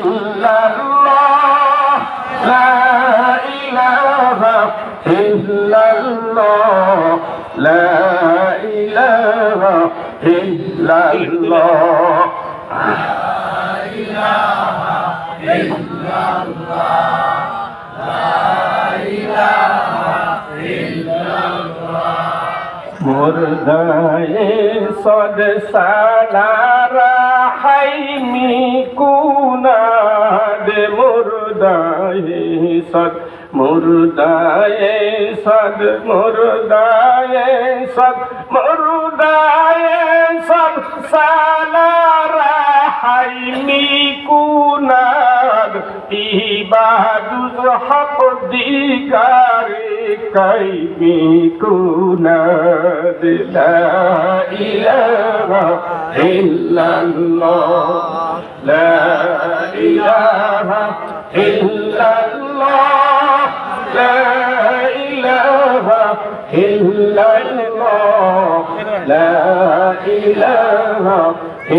ইল্লাল্লাহ লা ইলাহা ইল্লাল্লাহ লা ইলাহা ইল্লাল্লাহ মুর্দায়ে সদ সালারা হাইমি কুনাদ মুর্দায়ে সদ মুর্দায়ে সদ মুর্দায়ে সদ মুর্দায়ে সদ সালারা হাইমি কুনাদ ইবাদুজ হক দিগারে কাইমি কুনাদ লা ইলাহা ইল্লাল্লাহ লা ইলাহা ইল্লাল্লাহ লা ইলাহা ইল্লাল্লাহ লা ইলাহা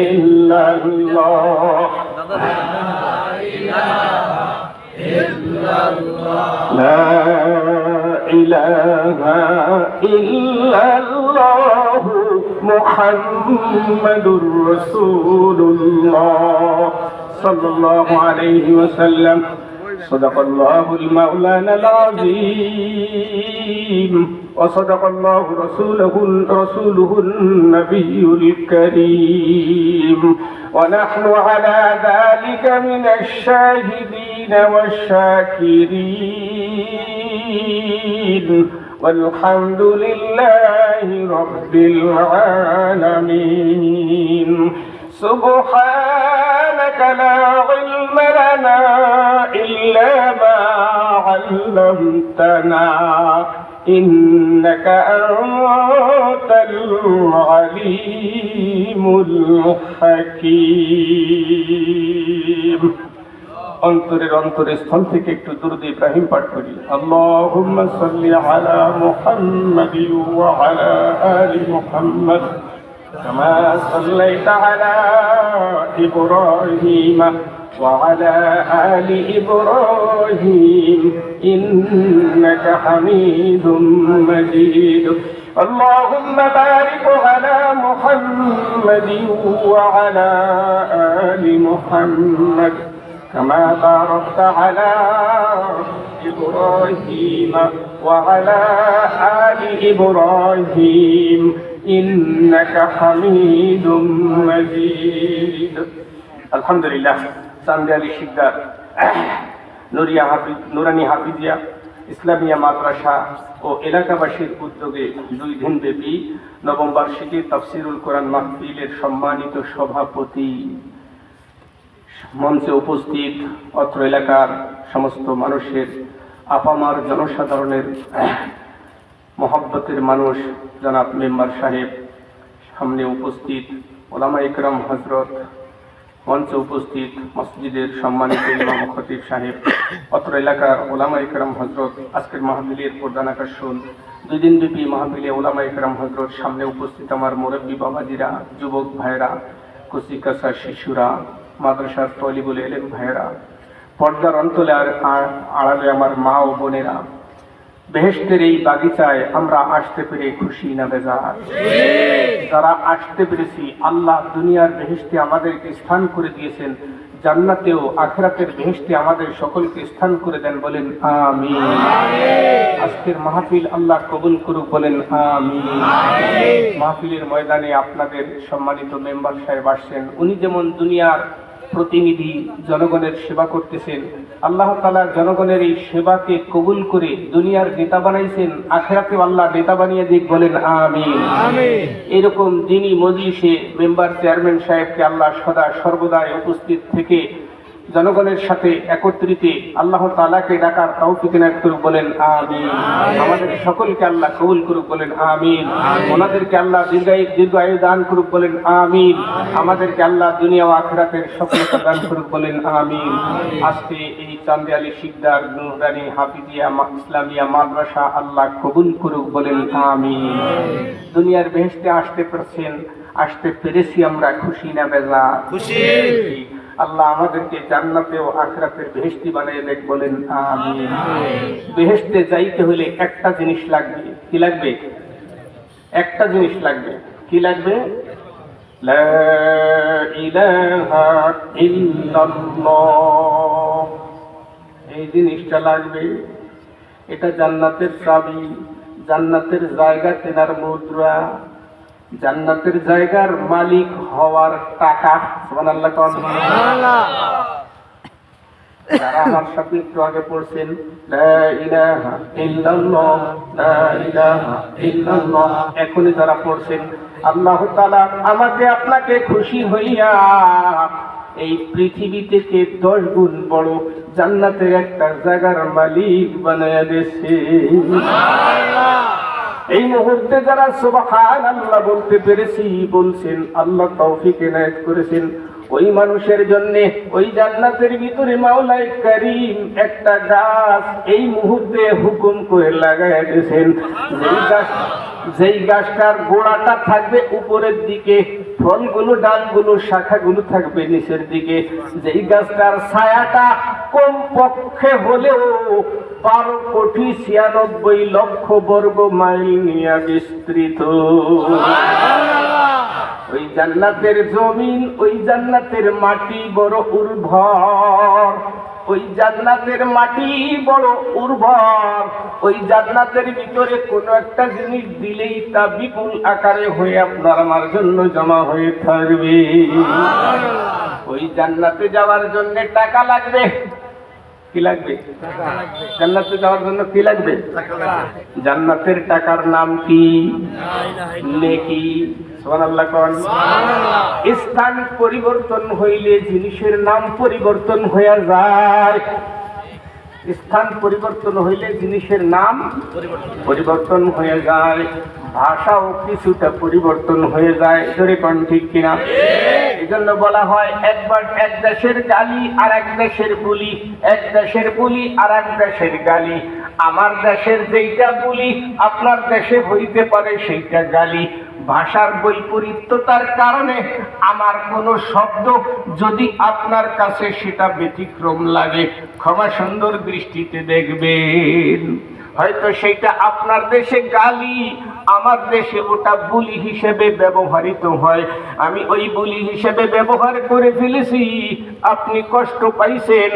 ইল্লাল্লাহ لا إله إلا الله محمد رسول الله صلى الله عليه وسلم صدق الله المولانا العظيم وصدق الله رسوله النبي الكريم ونحن على ذلك من الشاهدين والشاكرين والحمد لله رب العالمين سبحانك لا علم لنا إلا ما علمتنا إنك أنت العليم الحكيم অন্তরের অন্তরস্থল থেকে একটু দুরূদ ইব্রাহিম পাঠ করি আল্লাহুম্মা সাল্লি আলা মুহাম্মাদি ওয়া আলা আলি মুহাম্মাদ কামা সাল্লাইতা আলা ইব্রাহিম ওয়া আলা আলি ইব্রাহিম ইন্নাকা হামিদুম মাজিদ اللهم بارك على محمد وعلى آل محمد كما باركت على إبراهيم وعلى آل إبراهيم إنك حميد مجيد الحمد لله চান্দে আলী শিকদার নুরানি হাফিজিয়া ইসলামিয়া মাদ্রাসা ও এলাকাবাসীর উদ্যোগে 2 দিনব্যাপী নবম বার্ষিকী তাফসিরুল কোরআন মাহফিলের সম্মানিত সভাপতি, মঞ্চে উপস্থিত অত্র এলাকার সমস্ত মানুষের, আপামার জনসাধারণের মহব্বতের মানুষ জনাব মেম্বার সাহেব, সামনে উপস্থিত ওলামা ইকরাম হযরত, মঞ্চে উপস্থিত মসজিদের সম্মানিত ইমাম খতিব সাহেব, অত্র এলাকার ওলামা ইকরাম হযরত, আজকের মাহফিলের প্রধান আকর্ষণ 2 দিনব্যাপী মাহফিলে ওলামা ইকরাম হযরত, সামনে উপস্থিত আমার মুরব্বী বাবাজিরা, যুবক ভাইরা, কুচিকাচা শিশুরা, মাদ্রাসার তলিবুল ইলম ভাইরা, পর্দার অন্তলে আড়ালে আমার মা ও বোনেরা, বেহেশতের এই বাগিচায় আমরা আসতে পেরে খুশি না বেজার? যারা আসতে পেরেছি, আল্লাহ দুনিয়ার বেহেশতে আমাদেরকে স্থান করে দিয়েছেন, জান্নাতেও আখিরাতের বেহেশতে আমাদের সকলকে স্থান করে দেন, বলেন আমিন। আজকের মাহফিল আল্লাহ কবুল করুক, বলেন আমিন। মাহফিলের ময়দানে আপনাদের সম্মানিত মেম্বার সাহেব আসছেন, উনি যেমন দুনিয়ার প্রতিনিধি, জনগণের সেবা করতেছেন, আল্লাহ তাআলা জনগণের এই সেবাকে কবুল করে দুনিয়ার নেতা বানাইছেন, আখিরাতেও আল্লাহ নেতা বানিয়ে দিক, বলেন আমিন। এরকম দিনী মজলিসে মেম্বার চেয়ারম্যান সাহেবকে আল্লাহ সদা সর্বদা উপস্থিত থেকে জনগণের সাথে একত্রিত আল্লাহ তাআলাকে ডাকার তৌফিক এনায়েত করুক, বলেন আমিন। আমাদের সকলকে আল্লাহ কবুল করুক, বলেন আমিন। ওনাদেরকে আল্লাহ দীর্ঘ আয়ু দান করুক, বলেন আমিন। আমাদেরকে আল্লাহ দুনিয়া ও আখিরাতের সফলতা দান করুক, বলেন আমিন। আজকে এই চান্দে আলী শিকদার নুরানি হাফিজিয়া ইসলামিয়া মাদ্রাসা আল্লাহ কবুল করুক, বলেন আমিন। দুনিয়ার বেহেশতে আসতে পেরেছি, আমরা খুশি না বেজার? খুশি। আল্লাহ আমাদেরকে জান্নাতে ও আখিরাতের বেহেশতি বানিয়ে দেখ, বলেন আমিন। বেহেশতে যাইতে হলে একটা জিনিস লাগবে। কি লাগবে? একটা জিনিস লাগবে। কি লাগবে? লা ইলাহা ইল্লাল্লাহ, এই জিনিসটা লাগবে। এটা জান্নাতের চাবি, জান্নাতের জায়গা কেনার মুদ্রা, জান্নাতের জায়গার মালিক হওয়ার টাকা। সুবহানাল্লাহ কোন? যারা আমার সাথে একটু আগে পড়ছেন লা ইলাহা ইল্লাল্লাহ, লা ইলাহা ইল্লাল্লাহ, এখনই যারা পড়ছেন, আল্লাহ তাআলা আমাকে আপনাকে খুশি হইয়া এই পৃথিবী থেকে 10 গুণ বড় জান্নাতের একটা জায়গার মালিক বানায়া দিয়েছে। এই মুহূর্তে যারা সুবহানাল্লাহ বলতে পেরেছি, বলছেন, আল্লাহ তৌফিক এনায়েত করেছেন, ওই মানুষের জন্য ওই জান্নাতের ভিতরে মাওলাই কারীম একটা গাছ এই মুহূর্তে হুকুম করে লাগাইয়া দিয়েছেন। যেই গাছটার গোড়াটা থাকবে উপরের দিকে, ফলগুলো, ডালগুলো, শাখাগুলো থাকবে নিচের দিকে। যেই গাছটার ছায়াটা কম পক্ষে হলেও 12,96,00,000 বর্গ মাইল নিয়ে বিস্তৃত। ওই জান্নাতের জমিন, ওই জান্নাতের মাটি বড় উর্বর, ওই জান্নাতের মাটি বড় উর্বর। ওই জান্নাতের ভিতরে কোনো একটা জিনিস দিলেই তা বিপুল আকারে হয়ে আপনার আমার জন্য জমা হয়ে থাকবে। ওই জান্নাতে যাওয়ার জন্য টাকা লাগবে। কি লাগবে? জান্নাতে যাওয়ার জন্য কি লাগবে? জান্নাতের টাকার নাম কি? নেকি। সুবহানাল্লাহ কোন? স্থান পরিবর্তন হইলে জিনিসের নাম পরিবর্তন হয়ে যায়। স্থান পরিবর্তন হইলে জিনিসের নাম পরিবর্তন হয়ে যায়, ভাষাও কিছুটা পরিবর্তন হয়ে যায়। ধরে কোন ঠিক কিনা? এই জন্য বলা হয়, একবার এক দেশের গালি আর এক দেশের বুলি, এক দেশের বুলি আর এক দেশের গালি। আমার দেশের যেইটা বুলি আপনার দেশে হইতে পারে সেইটা গালি। ভাষার বৈপরীত্যতার কারণে আমার কোনো শব্দ যদি আপনার কাছে সেটা ব্যতিক্রম লাগে, ক্ষমা সুন্দর দৃষ্টিতে দেখবেন। হয়তো সেইটা আপনার দেশে গালি, আমার দেশে ওটা বুলি হিসেবে ব্যবহৃত হয়। আমি ওই বুলি হিসেবে ব্যবহার করে ফেলেছি, আপনি কষ্ট পাইছেন,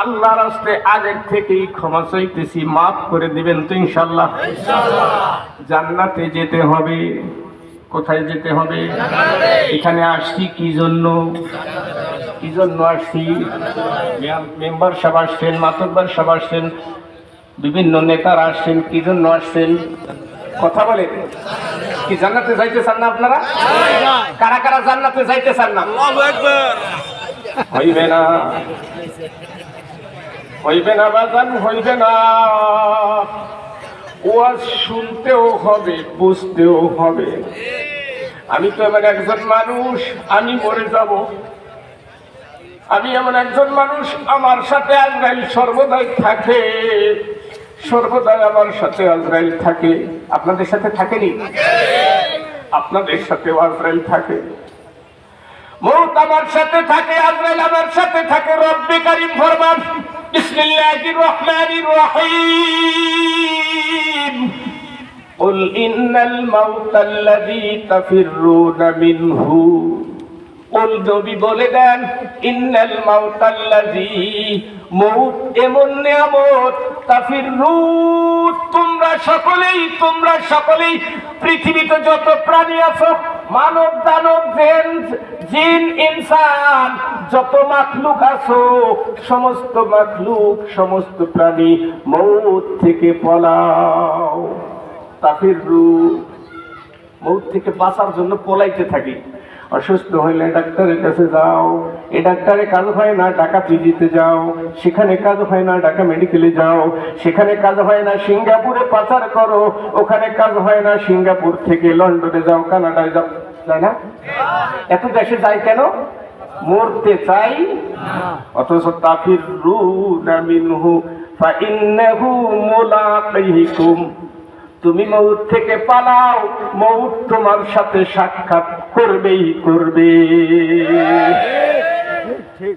আল্লাহর রাস্তে আগের থেকেই ক্ষমা চাইতেছি, মাফ করে দিবেন তো ইনশাআল্লাহ। জান্নাতে যেতে হবে। কোথায় যেতে হবে? এখানে আসছি কি জন্য? কি জন্য আসছি? মেম্বার সাহেব আসছেন, মাতব্বর সাহেব আসছেন, বিভিন্ন নেতারা আসছেন, কি জন্য আসছেন? কথা বলে। কি জান্নাতে যাইতে চান না আপনারা? কারা কারা জান্নাতে যাইতে চান না? হইবে না, হইবে না বাজান, হইবে না। ওয়াজ শুনতেও হবে, বুঝতেও হবে। আমি তো এমন একজন মানুষ, আমি মরে যাব। আমি এমন একজন মানুষ, আমার সাথে আজরাইল সর্বদাই থাকে, সর্বদাই আমার সাথে আজরাইল থাকে। আপনাদের সাথে থাকেনি? আপনাদের সাথেও আজরাইল থাকে। মউত আমার সাথে থাকে, আজরাইল আমার সাথে থাকে। রব্বে কারীম ফরমান, বিসমিল্লাহির রহমানির রহিম, কুল ইন্নাল মাউতাল্লাযী তাফিররুনা মিনহু। কুল নবী বলে দেন, ইন্নাল মাউতাল্লাযী, মউত এমন নিয়ামত, তাফিররু, তোমরা সকলেই পৃথিবীতে যত প্রাণী আছো, মানব দানব জিন ইনসান, যত মাখলুক আছো, সমস্ত মাখলুক, সমস্ত প্রাণী মউত থেকে পলাও। তাফিররু, মউত থেকে বাঁচার জন্য পলাইতে থাকি। অসুস্থ হইলে ডাক্তারের কাছে যাও, এই ডাক্তারে কাজ হয় না ঢাকা পিজিতে যাও, সেখানে কাজ হয় না ঢাকা মেডিকেলে যাও, সেখানে কাজ হয় না সিঙ্গাপুরে পাচার করো, ওখানে কাজ হয় না সিঙ্গাপুর থেকে লন্ডনে যাও, কানাডায় যাও। যায় না? এত দেশে যায় কেন? মরতে চাই। অথচ তাফিররুনা মিনহু ফাইন্নাহু মুলাকিকুম, তুমি মউত থেকে পালাও, মউত তোমার সাথে সাক্ষাৎ করবেই করবে।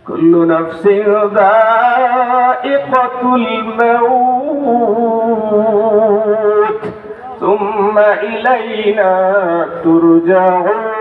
كل نفس ذائقة الموت ثم إلينا ترجعون